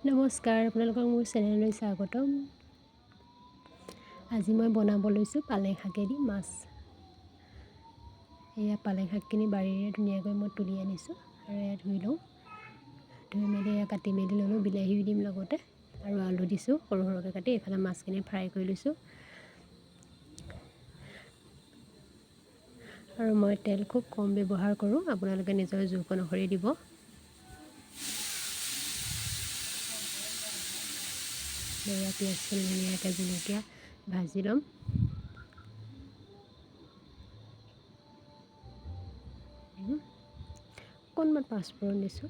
নমস্কাৰ, আপোনালোকক মোৰ চেনেললৈ স্বাগতম। আজি মই বনাব লৈছোঁ পালেং শাকেদি মাছ। এয়া পালেং শাকখিনি বাৰীৰে ধুনীয়াকৈ মই তুলি আনিছোঁ আৰু এয়া ধুই লওঁ। ধুই মেলি এয়া কাটি মেলি ল'লোঁ, বিলাহীও দিম লগতে আৰু আলু দিছোঁ সৰু সৰুকৈ কাটি। এইফালে মাছখিনি ফ্ৰাই কৰি লৈছোঁ আৰু মই তেল খুব কম ব্যৱহাৰ কৰোঁ, আপোনালোকে নিজৰ জোখ অনুসৰি দিব। এয়া পিঁয়াজখিনি ধুনীয়াকৈ জলকীয়া ভাজি ল'ম। অকণমান পাঁচফোৰণ দিছোঁ।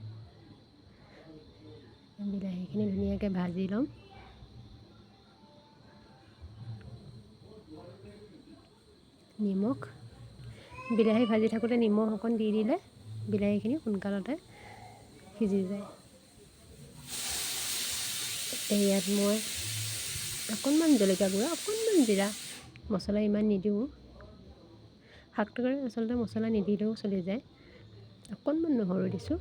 বিলাহীখিনি ধুনীয়াকৈ ভাজি ল'ম। নিমখ, বিলাহী ভাজি থাকোঁতে নিমখ অকণ দি দিলে বিলাহীখিনি সোনকালতে সিজি যায়। ইয়াত মই অকণমান জলকীয়া গুড়া, অকণমান জিৰা, মছলা ইমান নিদিওঁ। শাকটোৰ কাৰণে আচলতে মছলা নিদিলেও চলি যায়। অকণমান নহৰু দিছোঁ।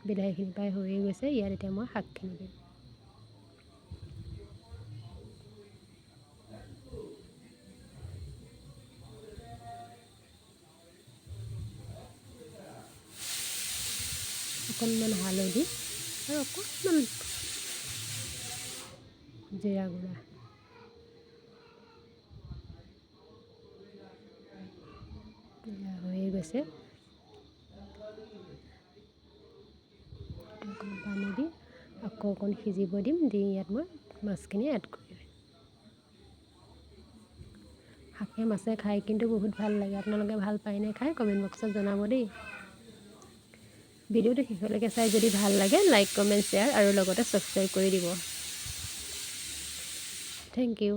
বিলাহীখিনি প্ৰায় হৈয়ে গৈছে, ইয়াত এতিয়া মই শাকখিনি দিম। অকণমান হালধি আৰু অকণমান জিৰা গুড়া। হৈয়ে গৈছে। অকণ পানী দি আকৌ অকণ সিজিব দিম। দি ইয়াত মই মাছখিনি এড কৰিম। শাকে মাছে খাই কিন্তু বহুত ভাল লাগে। আপোনালোকে ভাল পায়নে খাই কমেণ্ট বক্সত জনাব দেই। ভিডিঅ'টো শেষলৈকে চাই যদি ভাল লাগে লাইক, কমেণ্ট, শ্বেয়াৰ আৰু লগতে ছাবস্ক্ৰাইব কৰি দিব। Thank U.